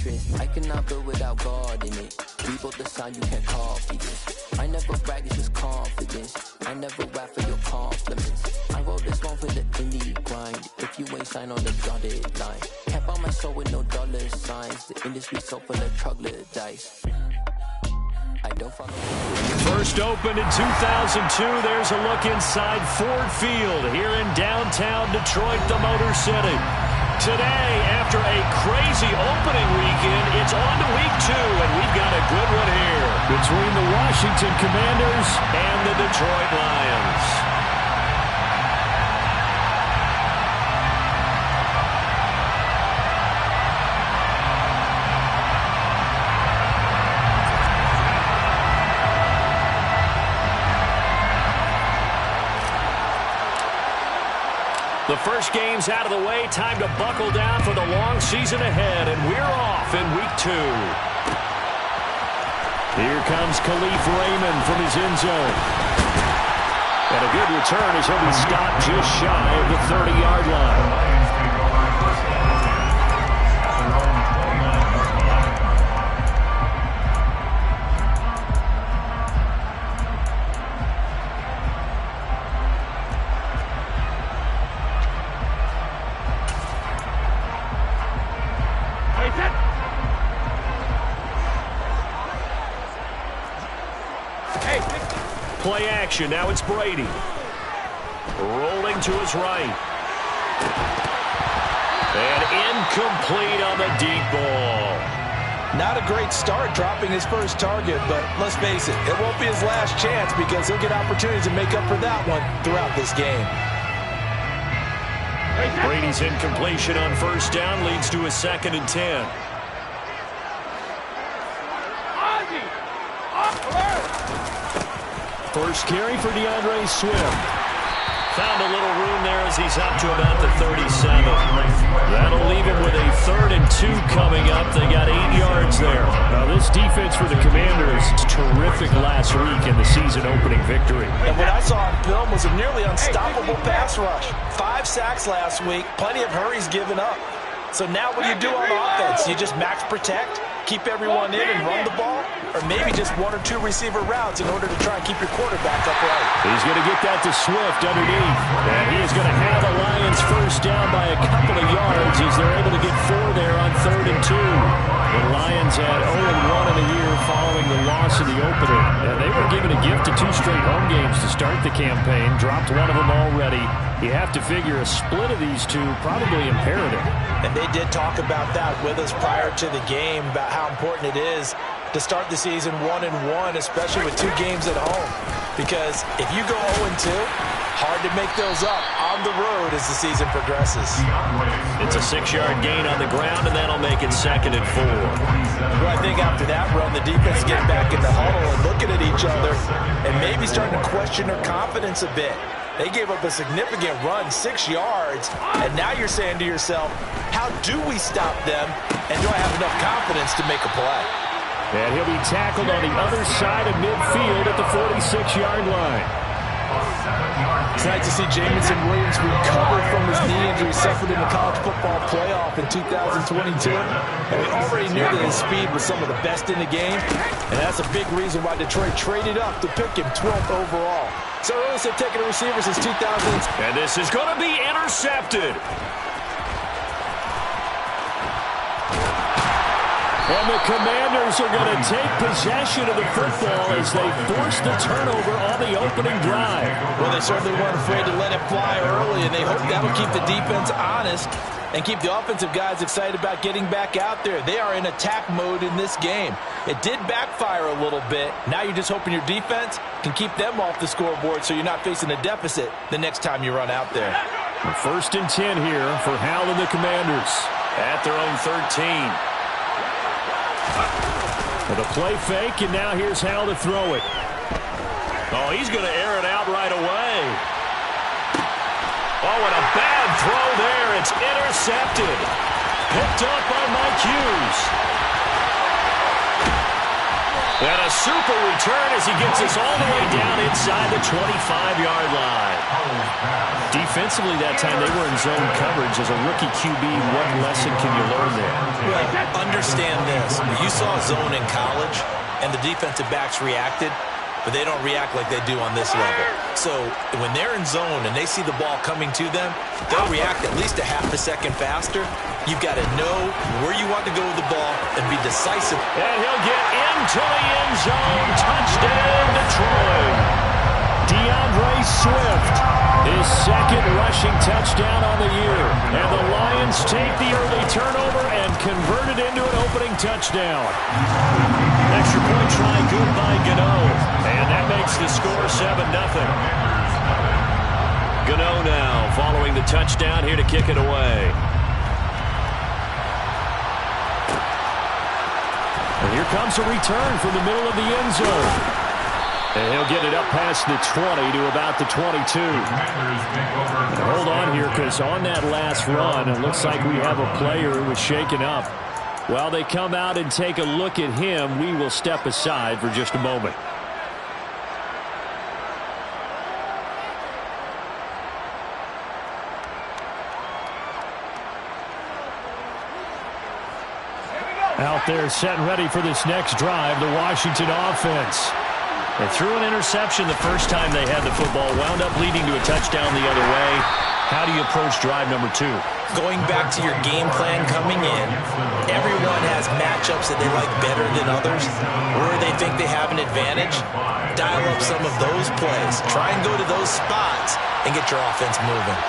fortress. I cannot build without God in it. We built the sound, you can't copy this. I never brag, it's just confidence. I never rap for your compliments. I wrote this one for the indie grind. If you ain't signed on the dotted line, can't buy my soul with no dollar signs. The industry so full of troglodytes. I don't follow. First opened in 2002. There's a look inside Ford Field here in downtown Detroit, the Motor City. Today, after a crazy opening weekend, it's on to week 2, and we've got a good one here between the Washington Commanders and the Detroit Lions. The first game's out of the way. Time to buckle down for the long season ahead, and we're off in week 2. Here comes Khalif Raymond from his end zone. And a good return as he'll be stopped just shy of the 30-yard line. Play action. Now it's Brady. Rolling to his right. And incomplete on the deep ball. Not a great start dropping his first target, but let's face it, it won't be his last chance because he'll get opportunities to make up for that one throughout this game. Brady's incompletion on first down leads to a 2nd and 10. First carry for DeAndre Swift. Found a little room there as he's up to about the 37. That'll leave him with a 3rd and 2 coming up. They got 8 yards there. Now this defense for the Commanders, terrific last week in the season opening victory. And what I saw on film was a nearly unstoppable pass rush. 5 sacks last week, plenty of hurries given up. So now what do you do on offense? You just max protect, keep everyone in and run the ball, or maybe just 1 or 2 receiver routes in order to try and keep your quarterback upright. He's going to get that to Swift underneath. And he is going to have the Lions first down by a couple of yards as they're able to get 4 there on 3rd and 2. The Lions had 0-1 in the year following the loss of the opener. And they were given a gift of 2 straight home games to start the campaign. Dropped one of them already. You have to figure a split of these 2 probably imperative. And they did talk about that with us prior to the game, about how important it is to start the season 1-1, especially with 2 games at home. Because if you go 0-2, hard to make those up on the road as the season progresses. It's a 6-yard gain on the ground, and that'll make it 2nd and 4. Well, I think after that run, the defense getting back in the huddle and looking at each other and maybe starting to question their confidence a bit. They gave up a significant run, 6 yards, and now you're saying to yourself, how do we stop them, and do I have enough confidence to make a play? And he'll be tackled on the other side of midfield at the 46-yard line. It's nice to see Jamison Williams recover from his knee injury suffered in the college football playoff in 2022. And we already knew that his speed was some of the best in the game, and that's a big reason why Detroit traded up to pick him 12th overall. So Lewis have taken a receiver since 2000. And this is going to be intercepted. And the Commanders are going to take possession of the football as they force the turnover on the opening drive. Well, they certainly weren't afraid to let it fly early, and they hope that'll keep the defense honest and keep the offensive guys excited about getting back out there. They are in attack mode in this game. It did backfire a little bit. Now you're just hoping your defense can keep them off the scoreboard so you're not facing a deficit the next time you run out there. 1st and 10 here for Hal and the Commanders. At their own 13. With a play fake, and now here's Hal to throw it. Oh, he's going to air it out right away. Oh, and a bad throw there. It's intercepted. Picked up by Mike Hughes. And a super return as he gets us all the way down inside the 25-yard line. Defensively that time, they were in zone coverage. As a rookie QB, what lesson can you learn there? Well, understand this. You saw zone in college, and the defensive backs reacted, but they don't react like they do on this level. So when they're in zone and they see the ball coming to them, they'll react at least a half a second faster. You've got to know where you want to go with the ball and be decisive. And he'll get into the end zone. Touchdown, Detroit. DeAndre Swift, his second rushing touchdown on the year. And the Lions take the early turnover and convert it into an opening touchdown. Extra point try good by Gano. And that makes the score 7-0. Gano now following the touchdown here to kick it away. And here comes a return from the middle of the end zone. And he'll get it up past the 20 to about the 22. And hold on here, because on that last run, it looks like we have a player who was shaken up. While they come out and take a look at him, we will step aside for just a moment. Out there set and ready for this next drive, the Washington offense. They threw an interception the first time they had the football, wound up leading to a touchdown the other way. How do you approach drive number 2? Going back to your game plan coming in, everyone has matchups that they like better than others, where they think they have an advantage. Dial up some of those plays. Try and go to those spots and get your offense moving.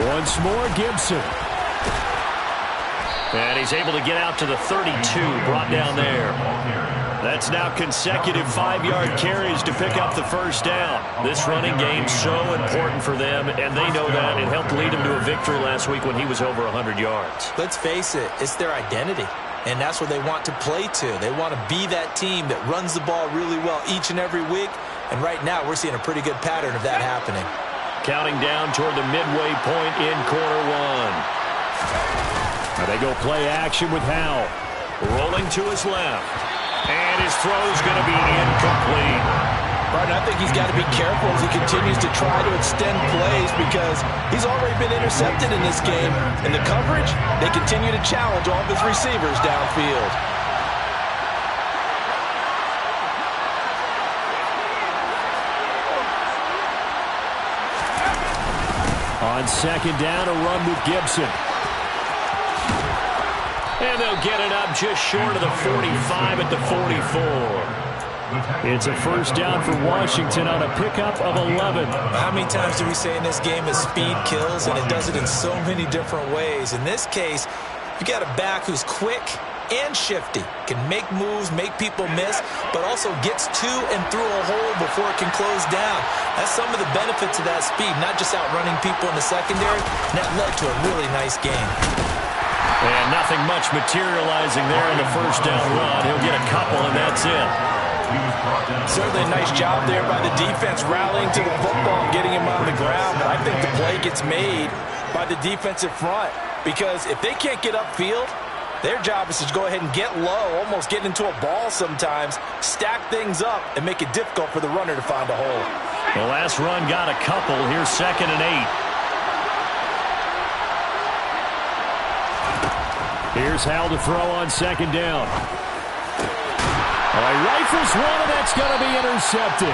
Once more, Gibson. And he's able to get out to the 32, brought down there. That's now consecutive 5-yard carries to pick up the first down. This running game so important for them, and they know that. It helped lead them to a victory last week when he was over 100 yards. Let's face it, it's their identity, and that's what they want to play to. They want to be that team that runs the ball really well each and every week, and right now we're seeing a pretty good pattern of that happening. Counting down toward the midway point in quarter 1. Now they go play action with Howell. Rolling to his left. And his throw's going to be incomplete. Right, I think he's got to be careful as he continues to try to extend plays because he's already been intercepted in this game. In the coverage, they continue to challenge all of his receivers downfield. On second down, a run with Gibson. And they'll get it up just short of the 45 at the 44. It's a first down for Washington on a pickup of 11. How many times do we say in this game that speed kills, and it does it in so many different ways? In this case, you got a back who's quick and shifty, can make moves, make people miss, but also gets to and through a hole before it can close down. That's some of the benefits of that speed, not just outrunning people in the secondary, and that led to a really nice game. And nothing much materializing there in the first down run. He'll get a couple, and that's it. Certainly a nice job there by the defense rallying to the football and getting him on the ground. But I think the play gets made by the defensive front because if they can't get upfield, their job is to go ahead and get low, almost get into a ball sometimes, stack things up, and make it difficult for the runner to find a hole. The last run got a couple. Here's 2nd and 8. Here's Howell to throw on second down. All right, rifles one, and that's going to be intercepted.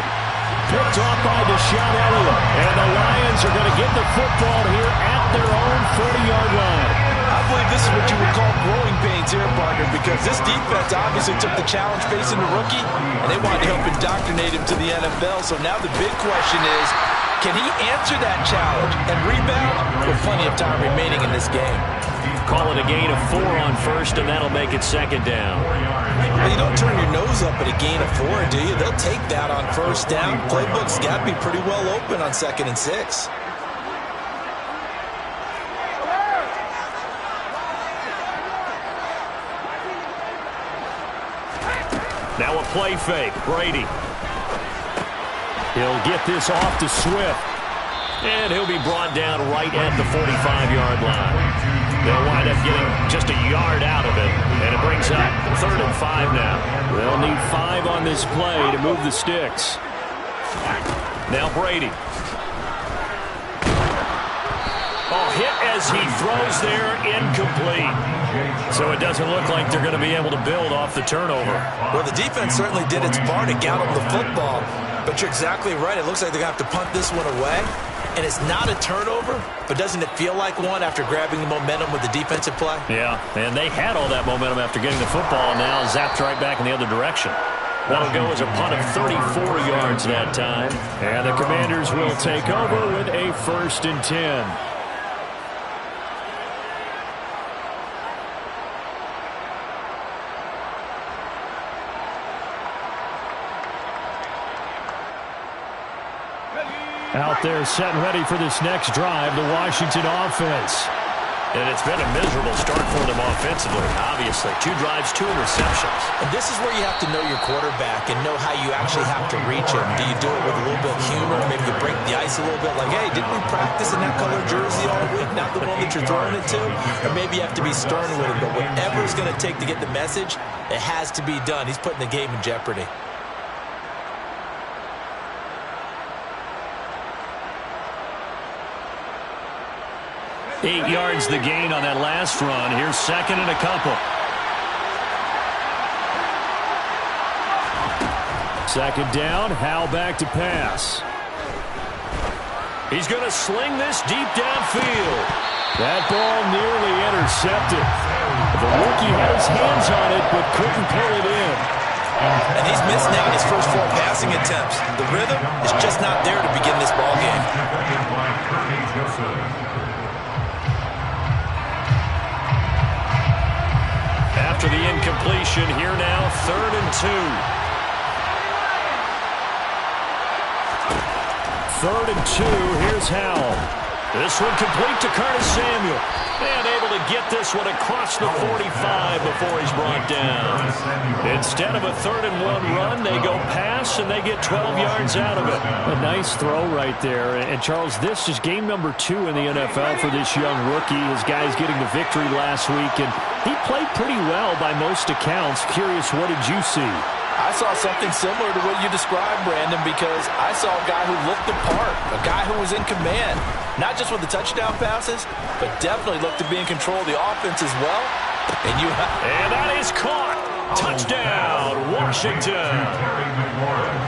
Picked off by Deshaun Elliott. And the Lions are going to get the football here at their own 40-yard line. I believe this is what you would call growing pains here, partner, because this defense obviously took the challenge facing the rookie, and they wanted to help indoctrinate him to the NFL. So now the big question is, can he answer that challenge and rebound with plenty of time remaining in this game? Call it a gain of 4 on first, and that'll make it 2nd down. Well, you don't turn your nose up at a gain of 4, do you? They'll take that on first down. Playbook's got to be pretty well open on 2nd and 6. Now a play fake. Brady. He'll get this off to Swift. And he'll be brought down right at the 45-yard line. They'll wind up getting just a yard out of it. And it brings Brings up 3rd and 5 now. They'll need 5 on this play to move the sticks. Now Brady. Oh, hit as he throws there, incomplete. So it doesn't look like they're going to be able to build off the turnover. Well, the defense certainly did its part to gallop the football. But you're exactly right. It looks like they're going to have to punt this one away. And it's not a turnover, but doesn't it feel like one after grabbing the momentum with the defensive play? Yeah, and they had all that momentum after getting the football, and now zapped right back in the other direction. That'll go as a punt of 34 yards that time. And the Commanders will take over with a 1st and 10. Out there set and ready for this next drive, the Washington offense. And it's been a miserable start for them offensively, obviously. 2 drives, 2 interceptions. And this is where you have to know your quarterback and know how you actually have to reach him. Do you do it with a little bit of humor? Maybe you break the ice a little bit like, hey, didn't we practice in that color jersey all week, not the one that you're throwing it to? Or maybe you have to be stern with him. But whatever it's going to take to get the message, it has to be done. He's putting the game in jeopardy. 8 yards the gain on that last run. Here's 2nd and a couple. 2nd down, Howell back to pass. He's going to sling this deep downfield. That ball nearly intercepted. The rookie had his hands on it but couldn't pull it in. And he's missed now his first 4 passing attempts. The rhythm is just not there to begin this ball game. After the incompletion, here now, 3rd and 2. 3rd and 2, here's Howell. This one complete to Curtis Samuel. And able to get this one across the 45 before he's brought down. Instead of a 3rd and 1 run, they go pass and they get 12 yards out of it. A nice throw right there. And Charles, this is game number 2 in the NFL for this young rookie. His guys getting the victory last week, and he played pretty well by most accounts. Curious, what did you see? I saw something similar to what you described, Brandon, because I saw a guy who looked the part, a guy who was in command, not just with the touchdown passes, but definitely looked to be in control of the offense as well. And that is caught. Touchdown, Washington.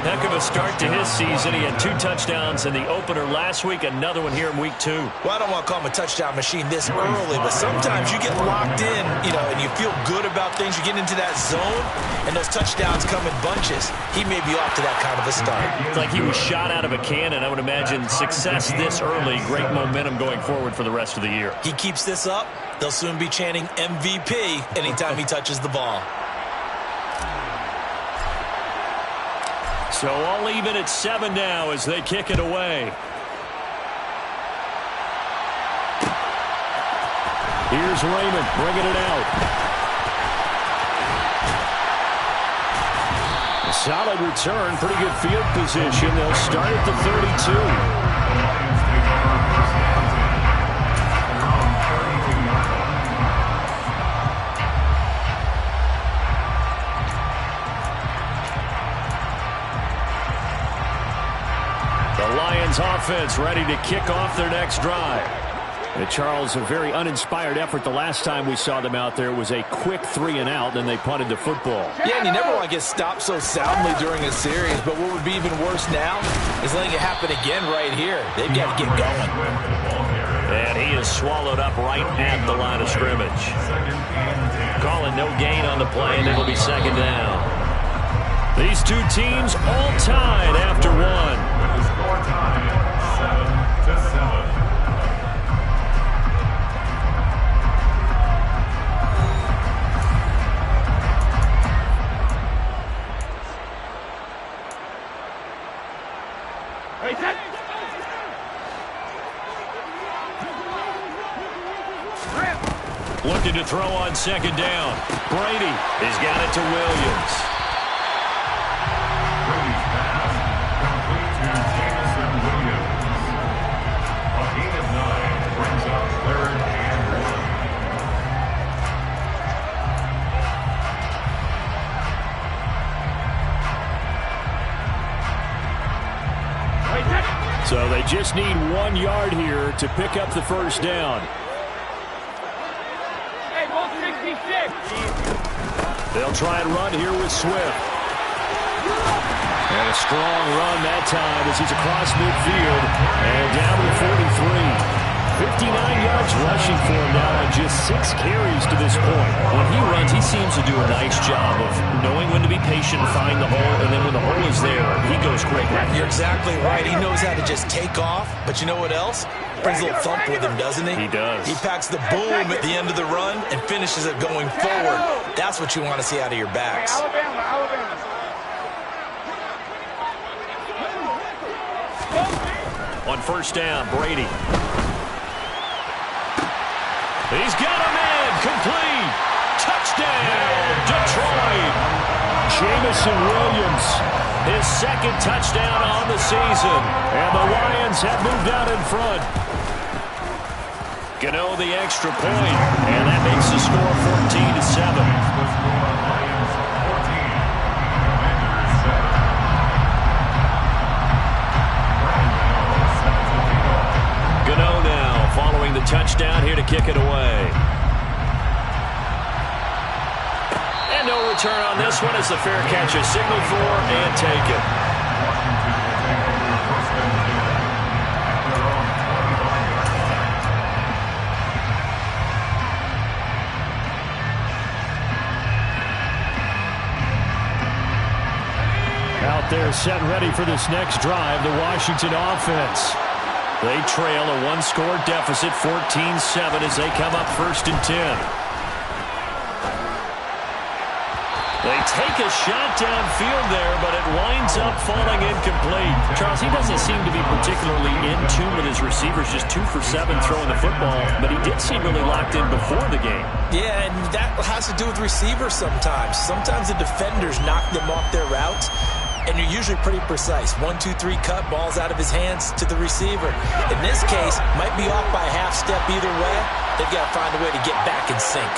Heck of a start to his season. He had 2 touchdowns in the opener last week, another one here in week 2. Well, I don't want to call him a touchdown machine this early, but sometimes you get locked in, and you feel good about things. You get into that zone, and those touchdowns come in bunches. He may be off to that kind of a start. It's like he was shot out of a cannon. I would imagine success this early, great momentum going forward for the rest of the year. He keeps this up, they'll soon be chanting MVP anytime he touches the ball. So all even at 7 now as they kick it away. Here's Raymond bringing it out. A solid return, pretty good field position. They'll start at the 32. Offense ready to kick off their next drive. And Charles, a very uninspired effort the last time we saw them out there. It was a quick 3 and out, then they punted the football. Yeah, and you never want to get stopped so soundly during a series, but what would be even worse now is letting it happen again right here. They've got to get going. And he is swallowed up right at the line of scrimmage. Calling no gain on the play, and it'll be 2nd down. These 2 teams all tied after 1. Looking to throw on 2nd down. Brady has got it to Williams. just need 1 yard here to pick up the first down. They'll try and run here with Swift. And a strong run that time as he's across midfield and down to the 43. 59 yards rushing for him now on just 6 carries to this point. When he runs, he seems to do a nice job of knowing when to be patient, find the hole, and then when the hole is there, he goes quick. You're exactly right. He knows how to just take off, but you know what else? Brings a little thump with him, doesn't he? He does. He packs the boom at the end of the run and finishes it going forward. That's what you want to see out of your backs. On first down, Brady. He's got a man, complete. Touchdown, Detroit. Jamison Williams, his second touchdown on the season. And the Lions have moved out in front. Gano the extra point, and that makes the score 14-7. Following the touchdown here to kick it away. And no return on this one as the fair catch is signaled for and taken. Out there set ready for this next drive, the Washington offense. They trail a 1-score deficit, 14-7, as they come up first and 10. They take a shot downfield there, but it winds up falling incomplete. Charles, he doesn't seem to be particularly in tune with his receivers, just 2 for 7 throwing the football, but he did seem really locked in before the game. Yeah, and that has to do with receivers sometimes. Sometimes the defenders knock them off their routes, and you're usually pretty precise. 1, 2, 3 cut, ball's out of his hands to the receiver. In this case, might be off by a half step either way. They've got to find a way to get back in sync.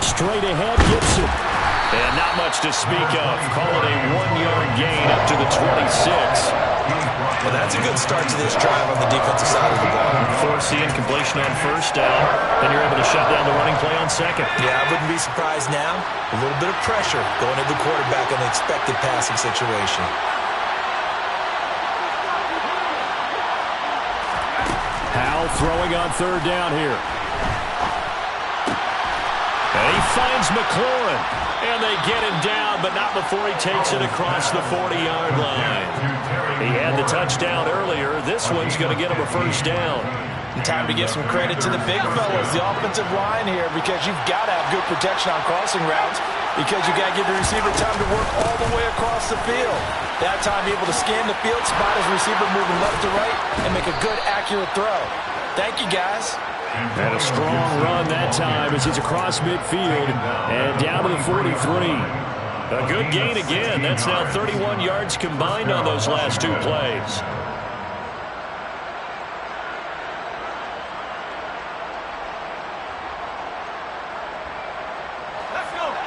Straight ahead, Gibson. And not much to speak of. Call it a 1-yard gain up to the 26. Well, that's a good start to this drive on the defensive side of the ball. Force the incompletion on first down. Then you're able to shut down the running play on second. Yeah, I wouldn't be surprised now. A little bit of pressure going to the quarterback on the expected passing situation. Howell throwing on third down here. And he finds McLaurin. And they get him down, but not before he takes it across the 40-yard line. He had the touchdown earlier. This one's going to get him a first down. And time to give some credit to the big fellas, the offensive line here, because you've got to have good protection on crossing routes, because you've got to give the receiver time to work all the way across the field. That time, able to scan the field, spot his receiver moving left to right, and make a good, accurate throw. Thank you, guys. And a strong run that time as he's across midfield and down to the 43. A good gain again. That's now 31 yards combined on those last 2 plays.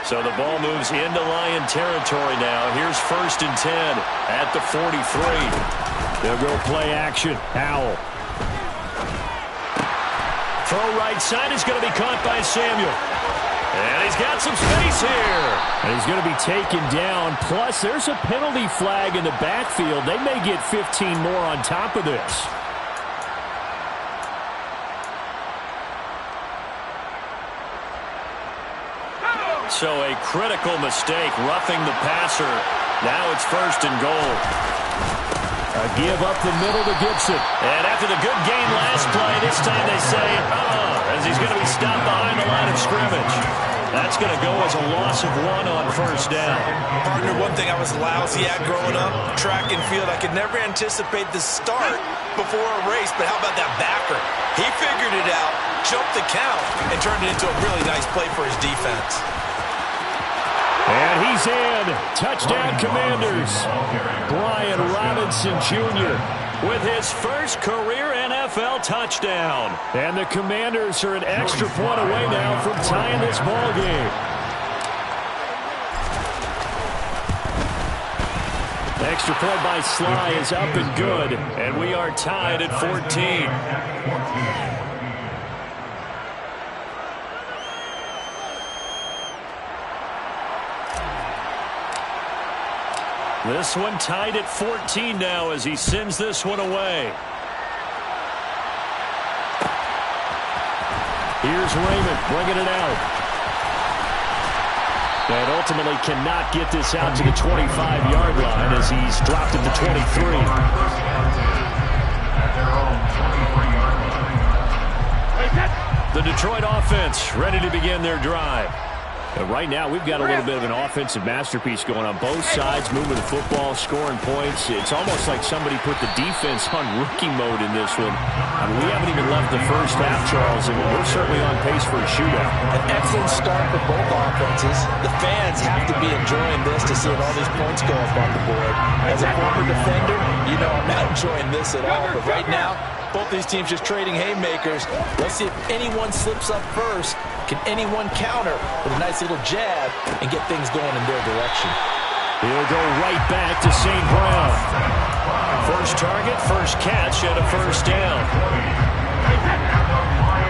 So the ball moves into Lion territory now. Here's first and 10 at the 43. They'll go play action. Howell. Throw right side is going to be caught by Samuel. And he's got some space here. And he's going to be taken down. Plus, there's a penalty flag in the backfield. They may get 15 more on top of this. So a critical mistake, roughing the passer. Now it's first and goal. A give up the middle to Gibson. And after the good game last play, this time they say, as he's going to be stopped behind the line of scrimmage. That's going to go as a loss of 1 on first down. Partner, one thing I was lousy at growing up, track and field, I could never anticipate the start before a race, but how about that backer? He figured it out, jumped the count, and turned it into a really nice play for his defense. And he's in. Touchdown, Commanders. Brian Robinson Jr. with his first career NFL touchdown. And the Commanders are an extra point away now from tying this ball game. Extra point by Sly is up and good, and we are tied at 14. This one tied at 14 now as he sends this one away. Here's Raymond bringing it out. And ultimately cannot get this out to the 25-yard line as he's dropped it to 23. The Detroit offense ready to begin their drive. Right now, we've got a little bit of an offensive masterpiece going on. Both sides moving the football, scoring points. It's almost like somebody put the defense on rookie mode in this one. I mean, we haven't even left the first half, Charles, and we're certainly on pace for a shootout. An excellent start for both offenses. The fans have to be enjoying this to see all these points go up on the board. As a former defender, you know I'm not enjoying this at all. But right now, both these teams just trading haymakers. Let's see if anyone slips up first. Can anyone counter with a nice little jab and get things going in their direction? He'll go right back to St. Brown. First target, first catch, and a first down.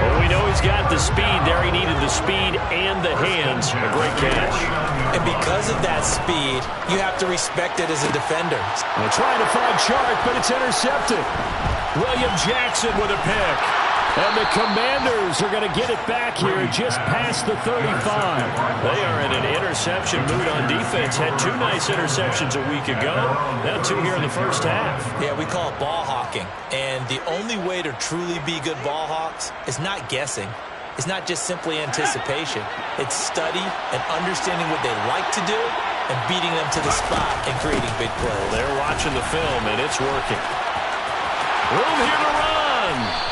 Well, we know he's got the speed there. He needed the speed and the hands. A great catch. And because of that speed, you have to respect it as a defender. They're trying to find Chark, but it's intercepted. William Jackson with a pick. And the Commanders are going to get it back here just past the 35. They are in an interception mood on defense. Had two nice interceptions a week ago. Now two here in the first half. Yeah, we call it ball hawking. And the only way to truly be good ball hawks is not guessing. It's not just simply anticipation. It's study and understanding what they like to do and beating them to the spot and creating big plays. They're watching the film, and it's working. Room here to run.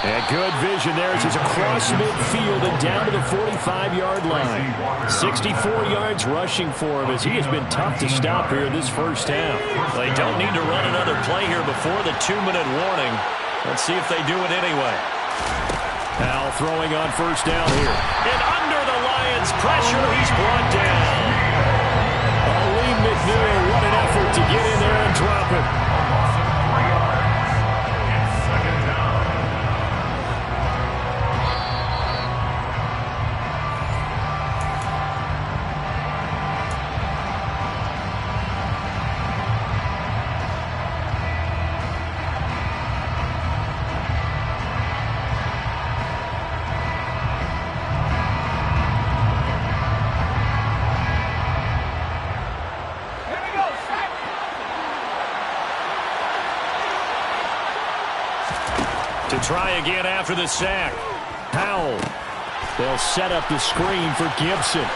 And good vision there as he's across midfield and down to the 45-yard line. 64 yards rushing for him as he has been tough to stop here this first half. They don't need to run another play here before the 2-minute warning. Let's see if they do it anyway. Now throwing on first down here. And under the Lions' pressure, he's brought down. Lee McNeil, what an effort to get in there and drop it. To try again after the sack. Powell. They'll set up the screen for Gibson.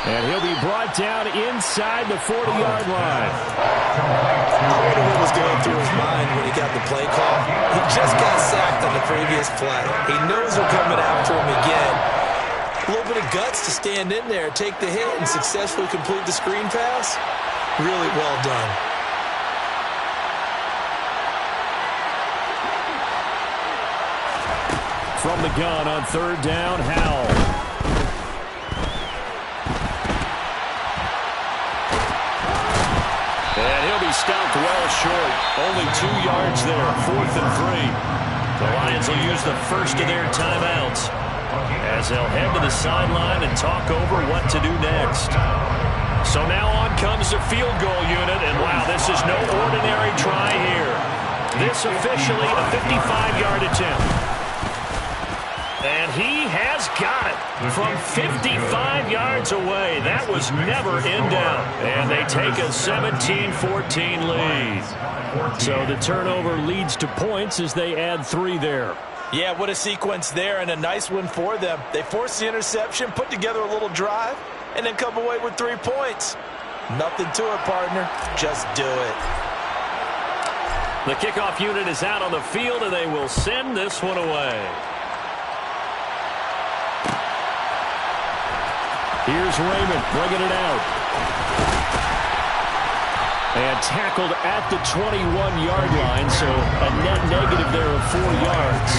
And he'll be brought down inside the 40-yard line. I wonder what was going through his mind when he got the play call. He just got sacked on the previous play. He knows they're coming after him again. A little bit of guts to stand in there, take the hit, and successfully complete the screen pass. Really well done. From the gun on third down, Howell. And he'll be stopped well short. Only 2 yards there, 4th and 3. The Lions will use the first of their timeouts as they'll head to the sideline and talk over what to do next. So now on comes the field goal unit, and wow, this is no ordinary try here. This officially a 55-yard attempt. And he has got it from 55 yards away. That was never in doubt. And they take a 17-14 lead. So the turnover leads to points as they add 3 there. Yeah, what a sequence there, and a nice win for them. They forced the interception, put together a little drive, and then come away with 3 points. Nothing to it, partner. Just do it. The kickoff unit is out on the field, and they will send this one away. Here's Raymond bringing it out. And tackled at the 21-yard line, so a net negative there of 4 yards.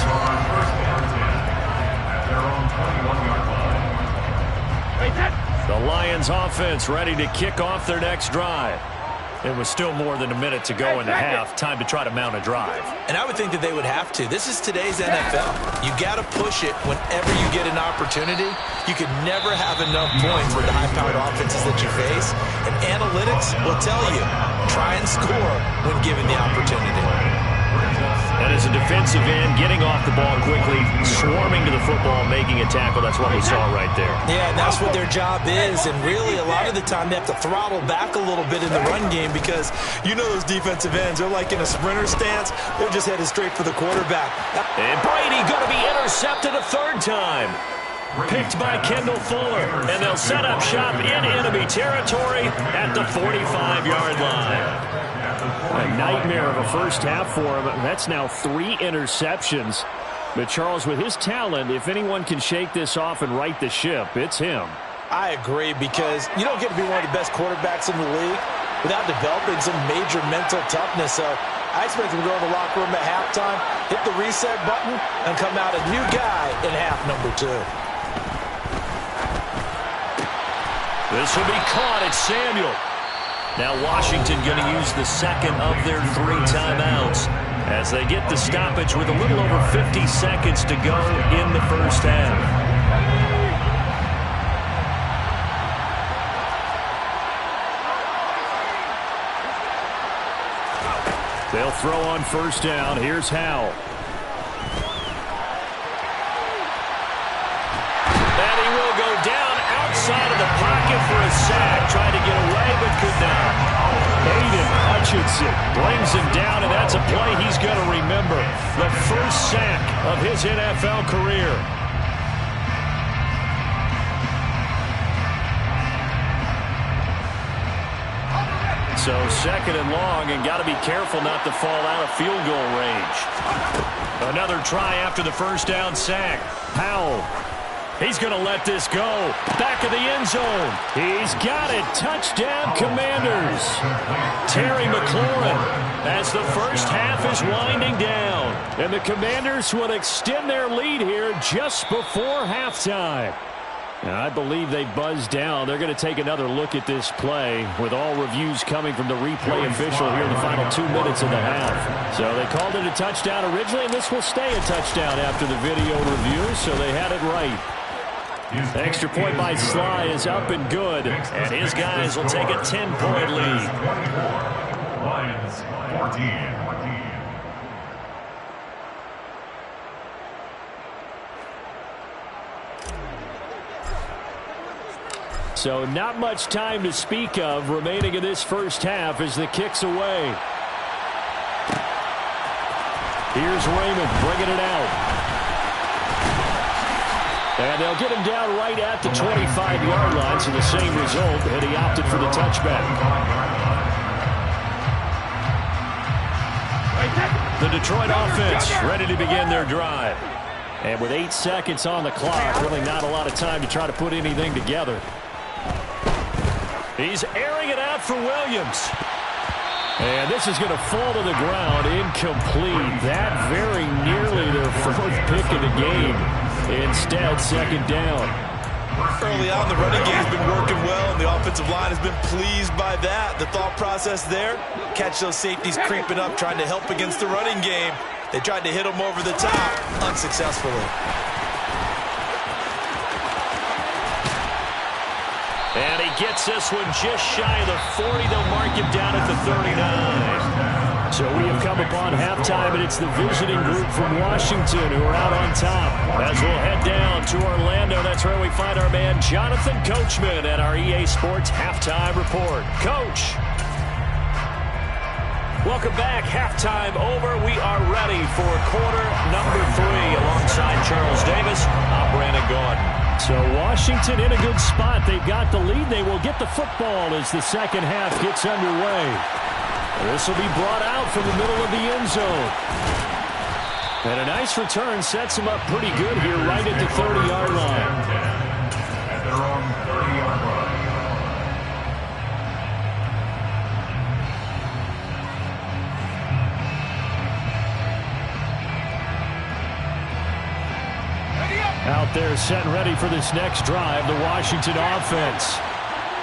The Lions offense ready to kick off their next drive. It was still more than a minute to go in the half. Time to try to mount a drive. And I would think that they would have to. This is today's NFL. You got to push it whenever you get an opportunity. You can never have enough points with the high-powered offenses that you face. And analytics will tell you, try and score when given the opportunity. And as a defensive end, getting off the ball quickly, swarming to the football, making a tackle, that's what we saw right there. Yeah, and that's what their job is. And really, a lot of the time, they have to throttle back a little bit in the run game because you know those defensive ends, they're like in a sprinter stance. They're just headed straight for the quarterback. And Brady going to be intercepted a third time. Picked by Kendall Fuller. And they'll set up shop in enemy territory at the 45-yard line. A nightmare of a first half for him. That's now 3 interceptions. But Charles, with his talent, if anyone can shake this off and right the ship, it's him. I agree, because you don't get to be one of the best quarterbacks in the league without developing some major mental toughness. So I expect him to go in the locker room at halftime, hit the reset button, and come out a new guy in half number 2. This will be caught. It's Samuel. Now Washington going to use the second of their 3 timeouts as they get the stoppage with a little over 50 seconds to go in the first half. They'll throw on first down. Here's Howell. And he will go down outside of the pocket for a sack. Tried to get away, but could not. Aiden Hutchinson brings him down, and that's a play he's going to remember. The first sack of his NFL career. So second and long, and got to be careful not to fall out of field goal range. Another try after the first down sack. Powell. He's going to let this go. Back of the end zone. He's got it. Touchdown, Commanders. Terry McLaurin as the first half is winding down. And the Commanders will extend their lead here just before halftime. Now, I believe they buzzed down. They're going to take another look at this play with all reviews coming from the replay official here in the final 2 minutes of the half. So they called it a touchdown originally, and this will stay a touchdown after the video review, so they had it right. Extra point by Sly is up and good, and his guys will take a 10-point lead. Lions 14. So not much time to speak of remaining in this first half as the kick's away. Here's Raymond bringing it out. And they'll get him down right at the 25-yard line, so the same result, and he opted for the touchback. The Detroit offense ready to begin their drive. And with 8 seconds on the clock, really not a lot of time to try to put anything together. He's airing it out for Williams. And this is going to fall to the ground, incomplete. That very nearly their 4th pick of the game. Instead, second down. Early on, the running game's been working well, and the offensive line has been pleased by that. The thought process there, catch those safeties creeping up, trying to help against the running game. They tried to hit them over the top, unsuccessfully. And he gets this one just shy of the 40. They'll mark him down at the 39. So we have come upon halftime, and it's the visiting group from Washington who are out on top. As we'll head down to Orlando, that's where we find our man Jonathan Coachman at our EA Sports Halftime Report. Coach. Welcome back. Halftime over. We are ready for quarter number 3 alongside Charles Davis. I'm Brandon Gordon. So Washington in a good spot. They've got the lead. They will get the football as the second half gets underway. This will be brought out from the middle of the end zone. And a nice return sets him up pretty good here right at the 30-yard line. At their own 30-yard line. Out there set and ready for this next drive, the Washington offense.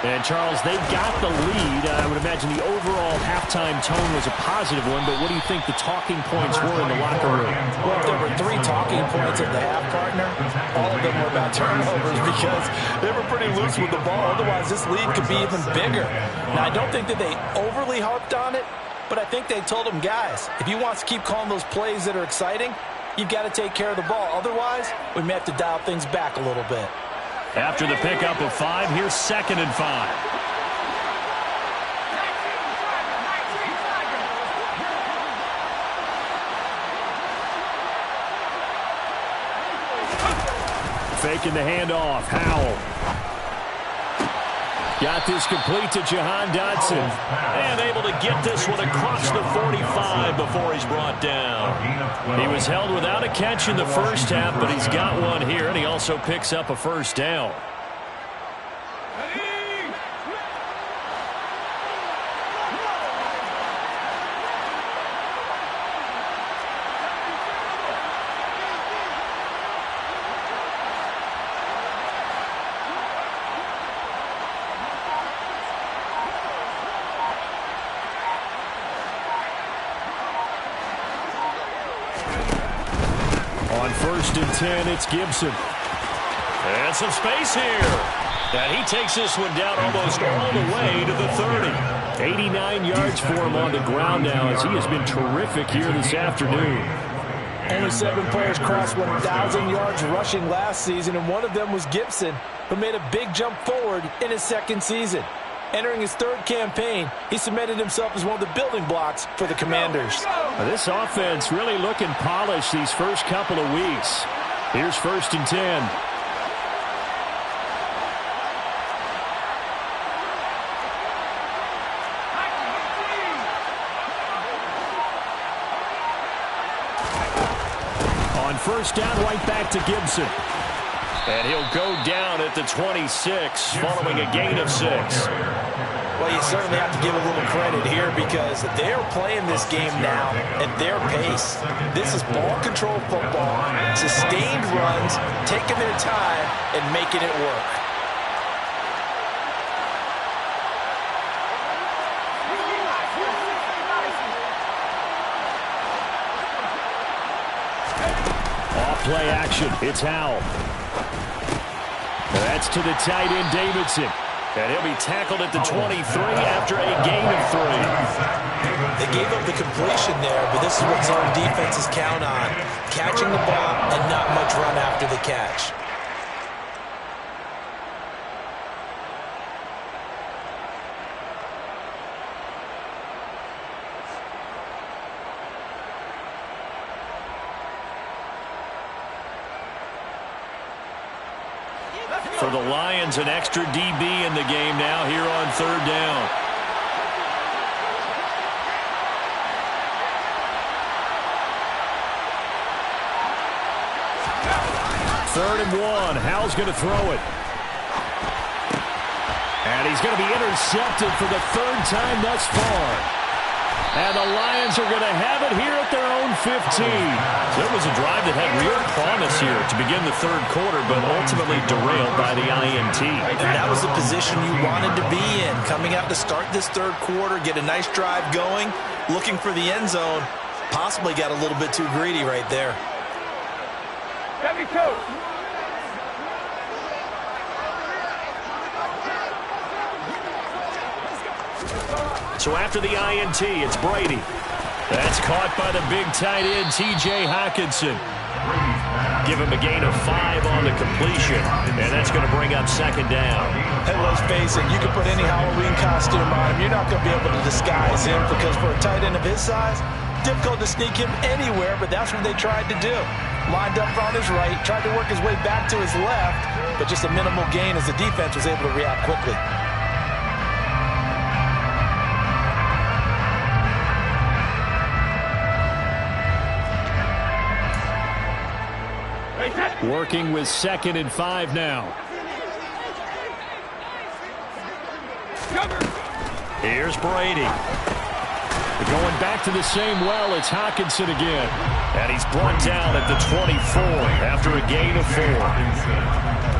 And, Charles, they got the lead. I would imagine the overall halftime tone was a positive one, but what do you think the talking points were in the locker room? Well, if there were 3 talking points at the half, partner, all of them were about turnovers because they were pretty loose with the ball. Otherwise, this lead could be even bigger. Now, I don't think that they overly harped on it, but I think they told them, guys, if you want to keep calling those plays that are exciting, you've got to take care of the ball. Otherwise, we may have to dial things back a little bit. After the pickup of 5, here's 2nd and 5. Faking the handoff. Howell. Got this complete to Jahan Dotson. And able to get this one across the 45 before he's brought down. He was held without a catch in the first half, but he's got one here, and he also picks up a first down. On 1st and 10, it's Gibson. And some space here. And he takes this one down almost all the way to the 30. 89 yards for him on the ground now as he has been terrific here this afternoon. Only 7 players crossed 1,000 yards rushing last season, and one of them was Gibson, who made a big jump forward in his 2nd season. Entering his 3rd campaign, he cemented himself as one of the building blocks for the Commanders. This offense really looking polished these first couple of weeks. Here's 1st and 10. On 1st down, right back to Gibson. And he'll go down at the 26 following a gain of 6. Well, you certainly have to give a little credit here because they're playing this game now at their pace. This is ball control football, sustained runs, taking their time and making it work. Off play action. It's Howell. That's to the tight end, Davidson. And he'll be tackled at the 23 after a gain of 3. They gave up the completion there, but this is what zone defenses count on. Catching the ball and not much run after the catch. For the Lions, an extra DB in the game now here on 3rd down. Third and 1. Howell's going to throw it. And he's going to be intercepted for the 3rd time thus far. And the Lions are going to have it here at their own 15. So it was a drive that had real promise here to begin the 3rd quarter, but ultimately derailed by the INT. And that was the position you wanted to be in. Coming out to start this 3rd quarter, get a nice drive going, looking for the end zone. Possibly got a little bit too greedy right there. So after the INT, it's Brady. That's caught by the big tight end, T.J. Hockenson. Give him a gain of 5 on the completion, and that's going to bring up 2nd down. And let's face it, you can put any Halloween costume on him. You're not going to be able to disguise him because for a tight end of his size, difficult to sneak him anywhere, but that's what they tried to do. Lined up on his right, tried to work his way back to his left, but just a minimal gain as the defense was able to react quickly. Working with 2nd and 5 now. Here's Brady. Going back to the same well, it's Hawkinson again. And he's brought down at the 24 after a gain of 4.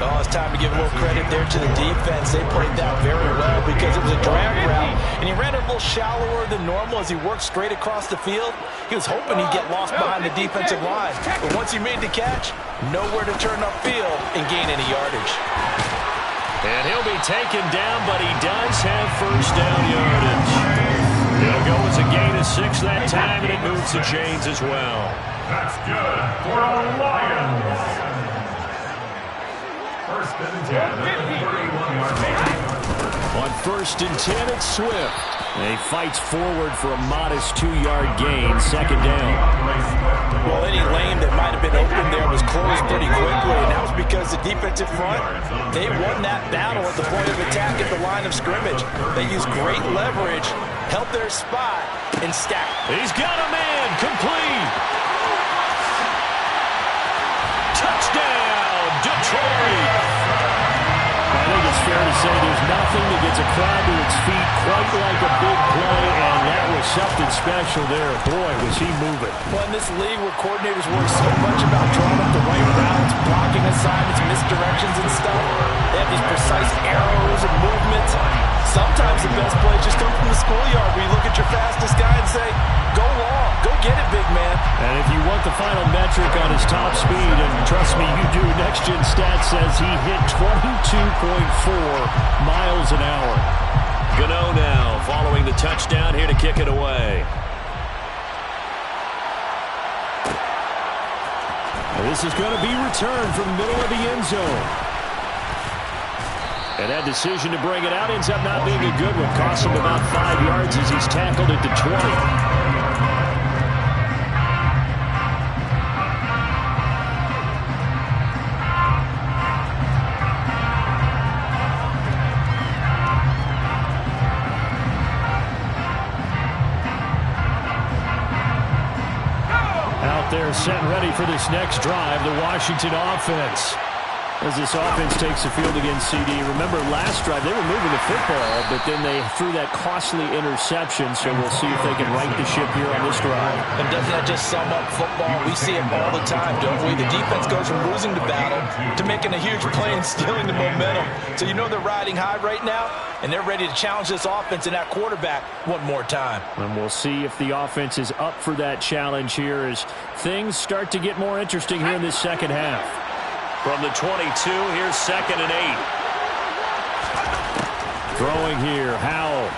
Oh, it's time to give a little credit there to the defense. They played that very well because it was a drag route, and he ran a little shallower than normal as he worked straight across the field. He was hoping he'd get lost behind the defensive line, but once he made the catch, nowhere to turn upfield and gain any yardage. And he'll be taken down, but he does have first down yardage. He'll go as a gain of 6 that time, and it moves the chains as well. That's good for the Lions. First and 10 at the 31-yard line. On first and 10, it's Swift. And he fights forward for a modest 2-yard gain, second down. Well, any lane that might have been open there was closed pretty quickly, and that was because the defensive front, they won that battle at the point of attack at the line of scrimmage. They used great leverage, held their spot, and stacked. He's got a man, complete. Touchdown, Detroit. I think it's fair to say there's nothing that gets a crowd to its feet quite like a big play, and that was something special there. Boy, was he moving. Well, in this league where coordinators worry so much about drawing up the right routes, blocking assignments, misdirections and stuff, they have these precise arrows and movements. Sometimes the best plays just come from the schoolyard where you look at your fastest guy and say, go long, go get it, big man. And if you want the final metric on his top speed, and trust me, you do, Next Gen Stats says he hit 22.4 miles an hour. Gano now following the touchdown here to kick it away. And this is going to be returned from the middle of the end zone. And that decision to bring it out ends up not being a good one. Costs him about 5 yards as he's tackled at the 20. Out there set and ready for this next drive, the Washington offense. As this offense takes the field against CD. Remember last drive, they were moving the football, but then they threw that costly interception, so we'll see if they can right the ship here on this drive. And doesn't that just sum up football? We see it all the time, don't we? The defense goes from losing the battle to making a huge play and stealing the momentum. So you know they're riding high right now, and they're ready to challenge this offense and that quarterback one more time. And we'll see if the offense is up for that challenge here as things start to get more interesting here in this second half. From the 22, here's 2nd and 8. Throwing here, Howell.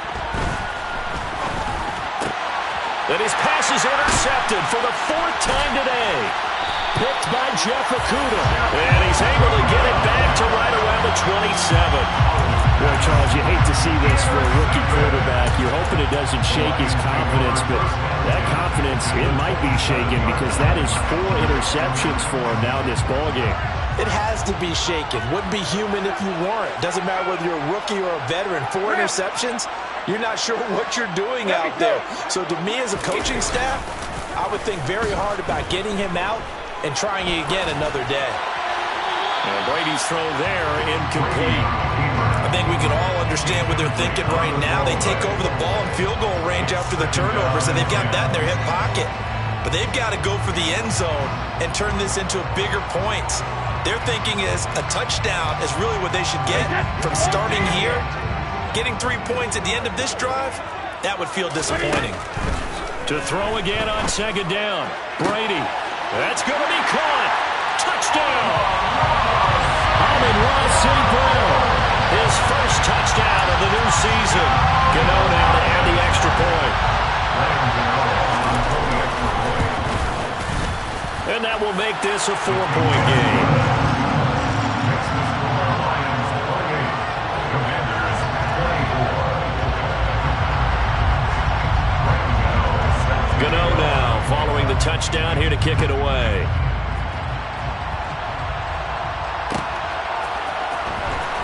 And his pass is intercepted for the 4th time today. Picked by Jeff Okudah. And he's able to get it back to right around the 27. Boy, Charles, you hate to see this for a rookie quarterback. You're hoping it doesn't shake his confidence, but that confidence, it might be shaken because that is 4 interceptions for him now in this ballgame. It has to be shaken. Wouldn't be human if you weren't. Doesn't matter whether you're a rookie or a veteran. 4 interceptions, you're not sure what you're doing out there. So to me as a coaching staff, I would think very hard about getting him out and trying it again another day. And Brady's throw there, incomplete. I think we can all understand what they're thinking right now. They take over the ball in field goal range after the turnover, so they've got that in their hip pocket. But they've got to go for the end zone and turn this into bigger points. Their thinking is a touchdown is really what they should get from starting here. Getting 3 points at the end of this drive, that would feel disappointing. To throw again on 2nd down. Brady. That's going to be caught. Touchdown. Amon-Ra St. Brown. His first touchdown of the new season. Gano now to add the extra point. And that will make this a 4-point game. Gano now following the touchdown here to kick it away.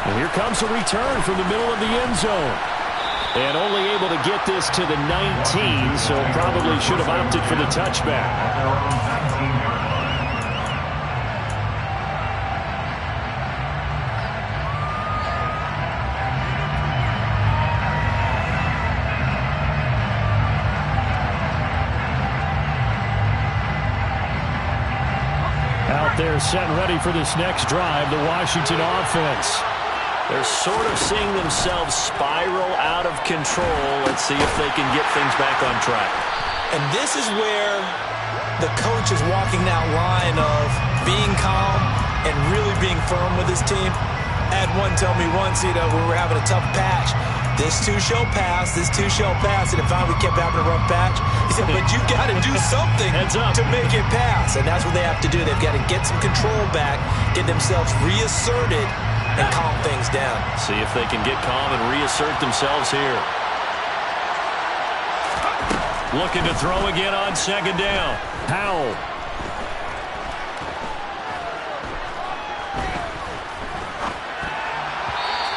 And here comes a return from the middle of the end zone. And only able to get this to the 19, so probably should have opted for the touchback. They're set and ready for this next drive, the Washington offense. They're sort of seeing themselves spiral out of control. Let's see if they can get things back on track. And this is where the coach is walking that line of being calm and really being firm with his team. I had one tell me once, when we were having a tough patch, this too shall pass, this too shall pass, and if finally we kept having a rough patch, he said, but you got to do something to make it pass, and that's what they have to do. They've got to get some control back, get themselves reasserted, and calm things down. See if they can get calm and reassert themselves here. Looking to throw again on second down. Powell.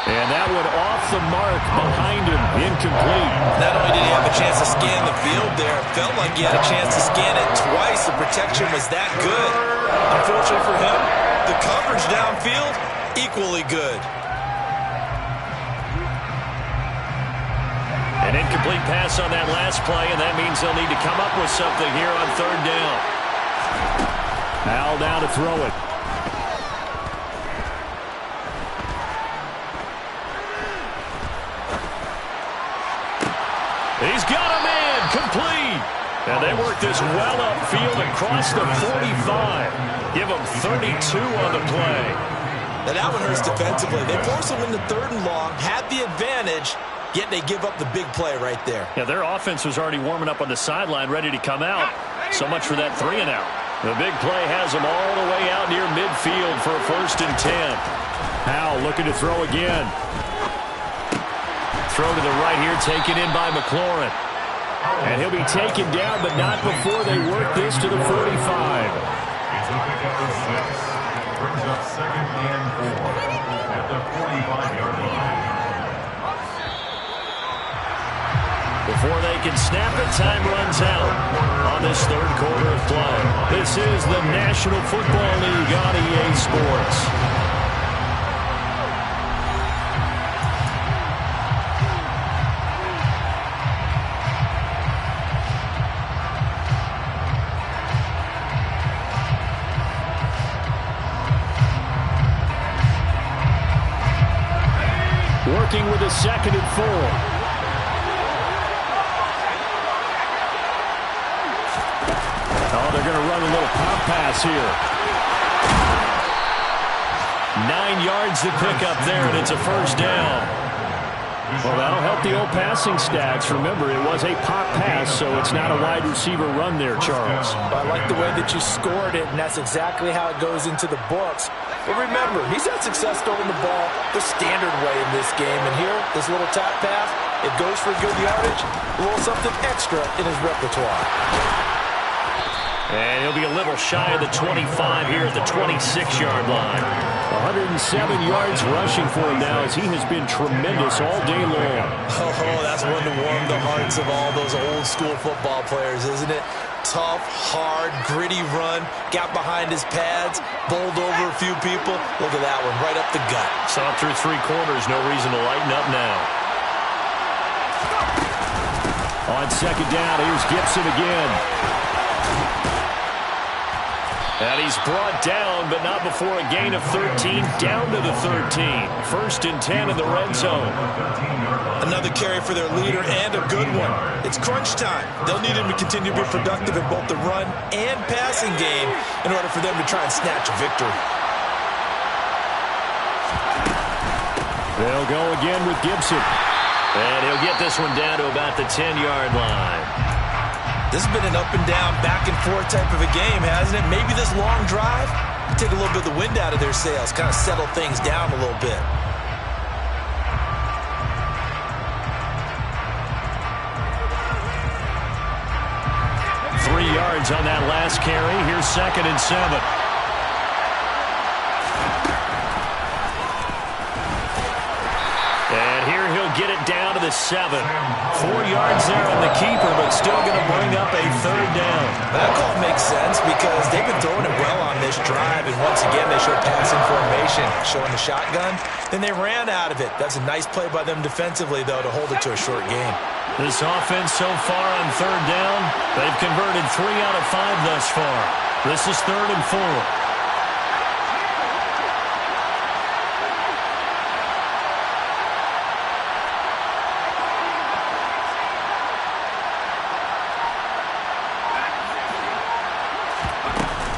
And that one off the mark behind him. Incomplete. Not only did he have a chance to scan the field there, it felt like he had a chance to scan it twice. The protection was that good. Unfortunately for him, the coverage downfield, equally good. An incomplete pass on that last play, and that means they'll need to come up with something here on third down. Powell down to throw it. He's got a man, complete. And they work this well upfield across the 45. Give him 32 on the play. Now that one hurts defensively. They force him into third and long, had the advantage, yet they give up the big play right there. Yeah, their offense was already warming up on the sideline, ready to come out. So much for that 3-and-out. The big play has them all the way out near midfield for a 1st and 10. Powell looking to throw again. Throw to the right here, taken in by McLaurin. And he'll be taken down, but not before they work this to the 45. Brings up 2nd and 4 at the 45-yard line. Before they can snap it, time runs out on this third quarter of play. This is the National Football League on EA Sports. Working with a 2nd and 4. Oh, they're going to run a little pop pass here. 9 yards to pick up there, and it's a 1st down. Well, that'll help the old passing stats. Remember, it was a pop pass, so it's not a wide receiver run there, Charles. I like the way that you scored it, and that's exactly how it goes into the books. But remember, he's had success throwing the ball the standard way in this game. And here, this little tap pass, it goes for good yardage, a little something extra in his repertoire. And he'll be a little shy of the 25 here at the 26-yard line. 107 yards rushing for him now as he has been tremendous all day long. Oh, that's one to warm the hearts of all those old-school football players, isn't it? Tough, hard, gritty run, got behind his pads, bowled over a few people. Look at that one, right up the gut. Saw it through 3 quarters, no reason to lighten up now. On second down, here's Gibson again. And he's brought down, but not before a gain of 13, down to the 13. 1st and 10 in the red zone. Another carry for their leader and a good one. It's crunch time. They'll need him to continue to be productive in both the run and passing game in order for them to try and snatch a victory. They'll go again with Gibson. And he'll get this one down to about the 10-yard line. This has been an up-and-down, back-and-forth type of a game, hasn't it? Maybe this long drive, take a little bit of the wind out of their sails, kind of settle things down a little bit. Three yards on that last carry. Here's 2nd and 7. And here he'll get it down to the 7. 4 yards there on the keeper, but still going to bring up a 3rd down. That call makes sense because they've been throwing it well on this drive, and once again they show passing formation, showing the shotgun. Then they ran out of it. That's a nice play by them defensively, though, to hold it to a short game. This offense so far on 3rd down, they've converted 3 out of 5 thus far. This is 3rd and 4.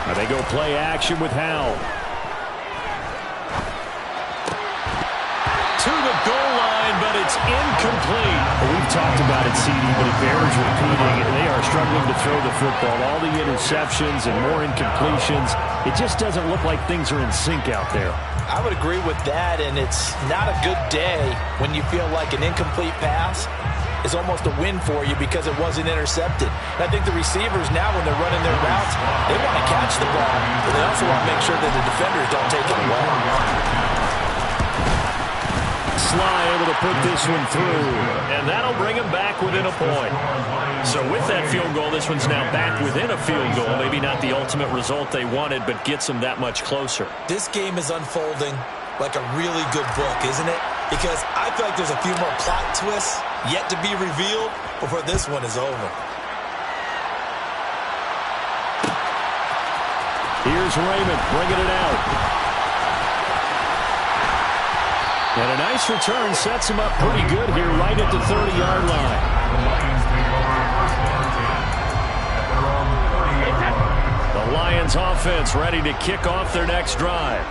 And they go play action with Howell. To the goal line, but it's incomplete. Well, we've talked about it, CD, but it bears repeating. They are struggling to throw the football. All the interceptions and more incompletions. It just doesn't look like things are in sync out there. I would agree with that, and it's not a good day when you feel like an incomplete pass is almost a win for you because it wasn't intercepted. And I think the receivers now, when they're running their routes, they want to catch the ball, but they also want to make sure that the defenders don't take it away. Sly able to put this one through, and that'll bring him back within a point. So with that field goal, this one's now back within a field goal. Maybe not the ultimate result they wanted, but gets them that much closer. This game is unfolding like a really good book, isn't it? Because I feel like there's a few more plot twists yet to be revealed before this one is over. Here's Raymond bringing it out. And a nice return sets him up pretty good here right at the 30-yard line. The Lions offense ready to kick off their next drive.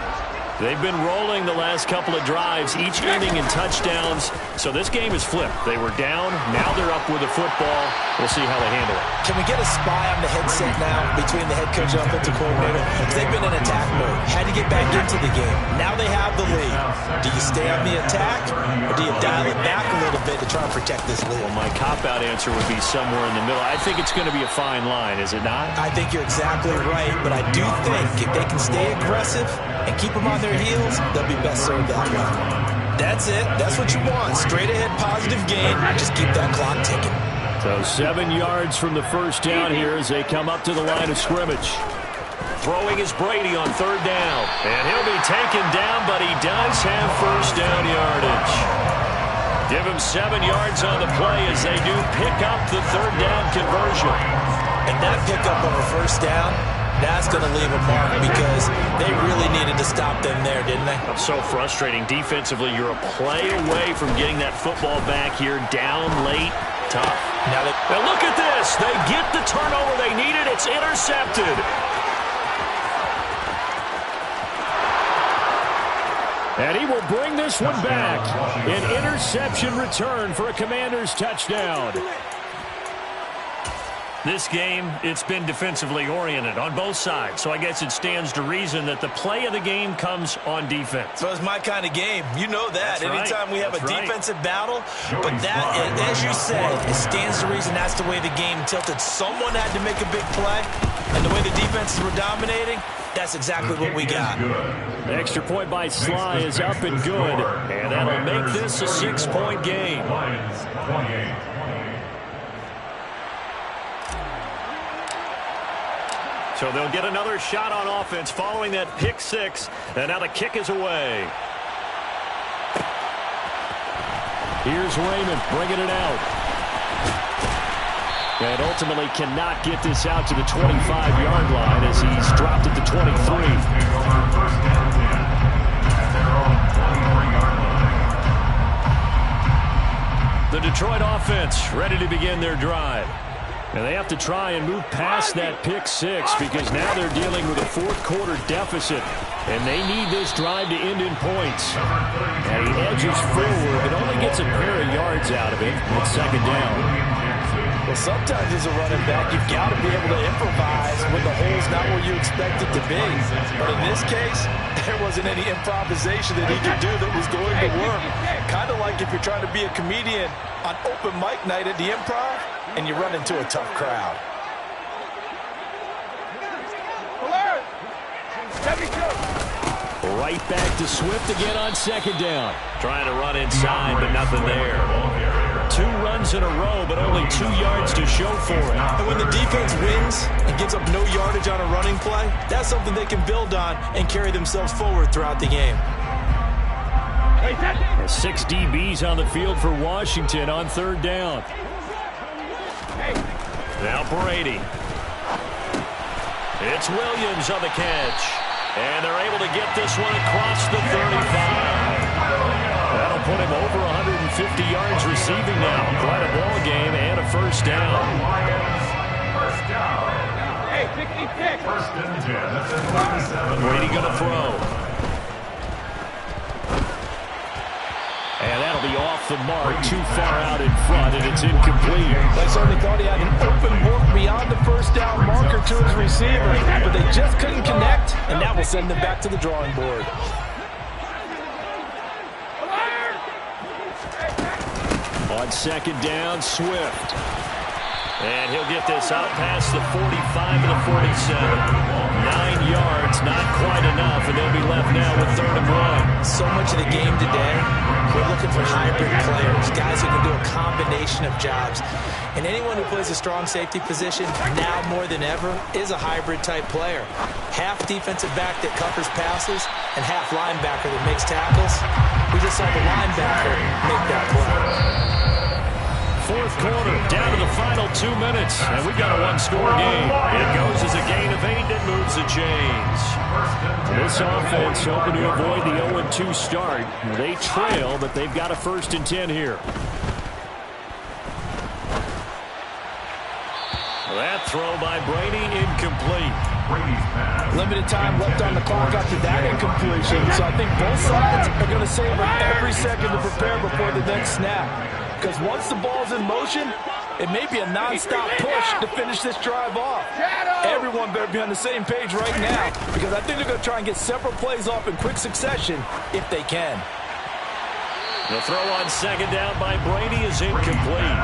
They've been rolling the last couple of drives, each ending in touchdowns. So this game is flipped. They were down. Now they're up with the football. We'll see how they handle it. Can we get a spy on the headset now between the head coach and offensive coordinator? Because they've been in attack mode. Had to get back into the game. Now they have the lead. Do you stay on the attack, or do you dial it back a little bit to try and protect this lead? Well, my cop-out answer would be somewhere in the middle. I think it's going to be a fine line, is it not? I think you're exactly right, but I do think if they can stay aggressive and keep them on their heels, they'll be best served that way. That's it. That's what you want. Straight ahead, positive gain. Just keep that clock ticking. So 7 yards from the first down here as they come up to the line of scrimmage. Throwing is Brady on third down. And he'll be taken down, but he does have first down yardage. Give him 7 yards on the play as they do pick up the third down conversion. And that pickup of a first down, that's going to leave a mark because they really needed to stop them there, didn't they? So frustrating. Defensively, you're a play away from getting that football back here. Down late, tough. Now look at this. They get the turnover they needed. It's intercepted. And he will bring this one back. An interception return for a Commanders touchdown. This game, it's been defensively oriented on both sides. So I guess it stands to reason that the play of the game comes on defense. So it's my kind of game. You know that. That's anytime right. we have That's a defensive battle. But that, as you said, it stands to reason that's the way the game tilted. Someone had to make a big play. And the way the defenses were dominating, that's exactly what we got. The extra point by Sly is up and good. And that'll make this a 6-point game. So they'll get another shot on offense following that pick six. And now the kick is away. Here's Raymond bringing it out. And ultimately cannot get this out to the 25-yard line as he's dropped at the 23. The Detroit offense ready to begin their drive. And they have to try and move past that pick six because now they're dealing with a fourth-quarter deficit. And they need this drive to end in points. And he edges forward, but only gets a pair of yards out of it. It's second down. Well, sometimes as a running back, you've got to be able to improvise when the hole's not where you expect it to be. But in this case, there wasn't any improvisation that he could do that was going to work. Kind of like if you're trying to be a comedian on open mic night at the Improv and you run into a tough crowd. Right back to Swift again on second down. Trying to run inside, but nothing there. 2 runs in a row, but only 2 yards to show for it. And when the defense wins and gives up no yardage on a running play, that's something they can build on and carry themselves forward throughout the game. 6 DBs on the field for Washington on third down. Now Brady. It's Williams on the catch. And they're able to get this one across the 35. That'll put him over 150 yards receiving now. Quite a ball game and a first down. First and 10 at the 27. Brady going to throw. And that'll be off the mark, too far out in front, and it's incomplete. They certainly thought he had an open look beyond the first down marker to his receiver, but they just couldn't connect, and that will send them back to the drawing board. On second down, Swift. And he'll get this out past the 45 to the 47. 9 yards, not quite enough, and they'll be left now with 3rd and 1. So much of the game today, we're looking for hybrid players, guys who can do a combination of jobs. And anyone who plays a strong safety position, now more than ever, is a hybrid type player. Half defensive back that covers passes, and half linebacker that makes tackles. We just saw the linebacker make that play. Fourth quarter, down to the final 2 minutes, and we've got a one-score game. It goes as a gain of 8 that moves the chains. This offense hoping to avoid the 0-2 start. They trail, but they've got a 1st and 10 here. That throw by Brady, incomplete. Limited time left on the clock after that incompletion, so I think both sides are going to savor every second to prepare before the next snap. Because once the ball's in motion, it may be a non-stop push to finish this drive off. Everyone better be on the same page right now, because I think they're going to try and get several plays off in quick succession if they can. The throw on second down by Brady is incomplete.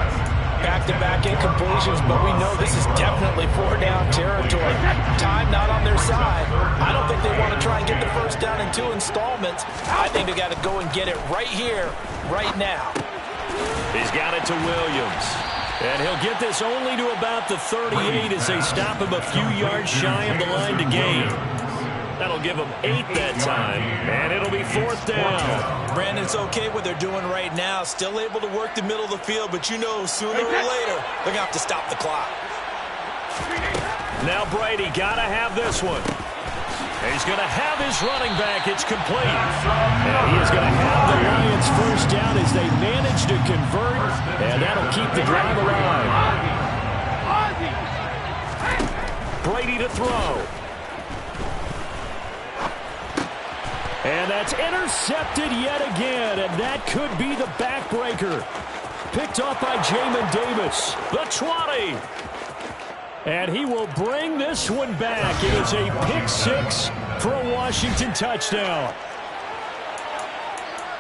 Back-to-back incompletions, but we know this is definitely 4-down territory. Time not on their side. I don't think they want to try and get the first down in 2 installments. I think they got to go and get it right here, right now. He's got it to Williams. And he'll get this only to about the 38 as they stop him a few yards shy of the line to gain. That'll give them 8 that time, and it'll be 4th down. Brandon, it's okay what they're doing right now. Still able to work the middle of the field, but you know sooner or later they're going to have to stop the clock. Now Brady got to have this one. He's going to have his running back. It's complete. And he is going to have the Lions first down as they manage to convert, and that'll keep the drive alive. Brady to throw. And that's intercepted yet again, and that could be the backbreaker. Picked off by Jamin Davis. The 20. And he will bring this one back. It is a pick 6 for a Washington touchdown.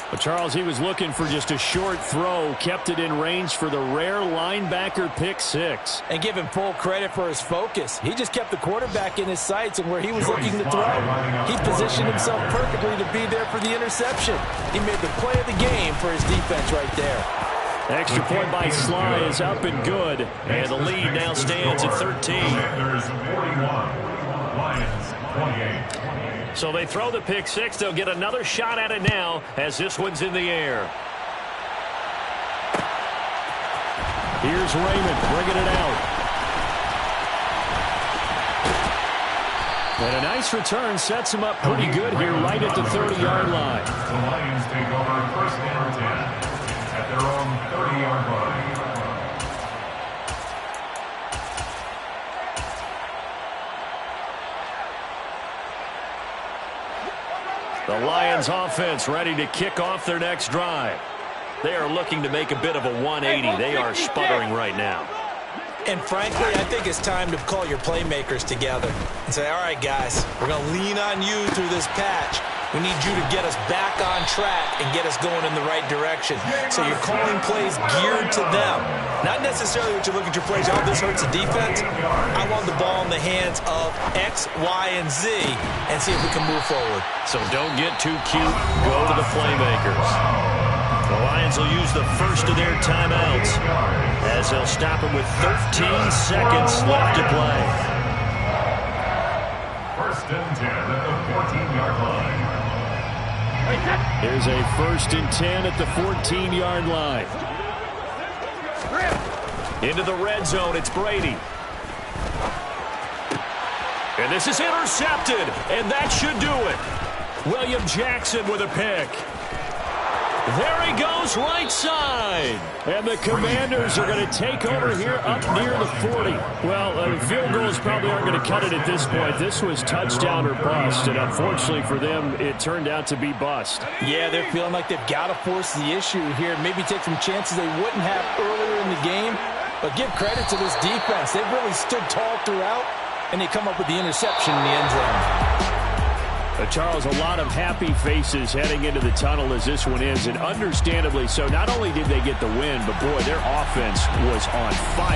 But Charles, he was looking for just a short throw, kept it in range for the rare linebacker pick 6. And give him full credit for his focus. He just kept the quarterback in his sights and where he was looking to throw. He positioned himself perfectly to be there for the interception. He made the play of the game for his defense right there. Extra point by Sly is up and good. And the lead now stands at 13. There's 41. Lions 28. So they throw the pick 6. They'll get another shot at it now as this one's in the air. Here's Raymond bringing it out. And a nice return sets him up pretty good here right at the 30-yard line. The Lions take over 1st and 10 at their own 30-yard line. The Lions offense ready to kick off their next drive. They are looking to make a bit of a 180. They are sputtering right now. And frankly, I think it's time to call your playmakers together and say, all right, guys, we're going to lean on you through this patch. We need you to get us back on track and get us going in the right direction. So you're calling plays geared to them. Not necessarily what you look at your plays, oh, this hurts the defense. I want the ball in the hands of X, Y, and Z and see if we can move forward. So don't get too cute. Go to the playmakers. The Lions will use the first of their timeouts as they'll stop them with 13 seconds left to play. 1st and 10 at the 14-yard line. There's a 1st and 10 at the 14-yard line. Into the red zone, it's Brady. And this is intercepted, and that should do it. William Jackson with a pick. There he goes right side. And the Commanders are going to take over here up near the 40. Well, field goals probably aren't going to cut it at this point. This was touchdown or bust, and unfortunately for them, it turned out to be bust. Yeah, they're feeling like they've got to force the issue here, maybe take some chances they wouldn't have earlier in the game. But give credit to this defense. They've really stood tall throughout, and they come up with the interception in the end zone. Charles, a lot of happy faces heading into the tunnel as this one ends, and understandably so. Not only did they get the win, but boy, their offense was on fire.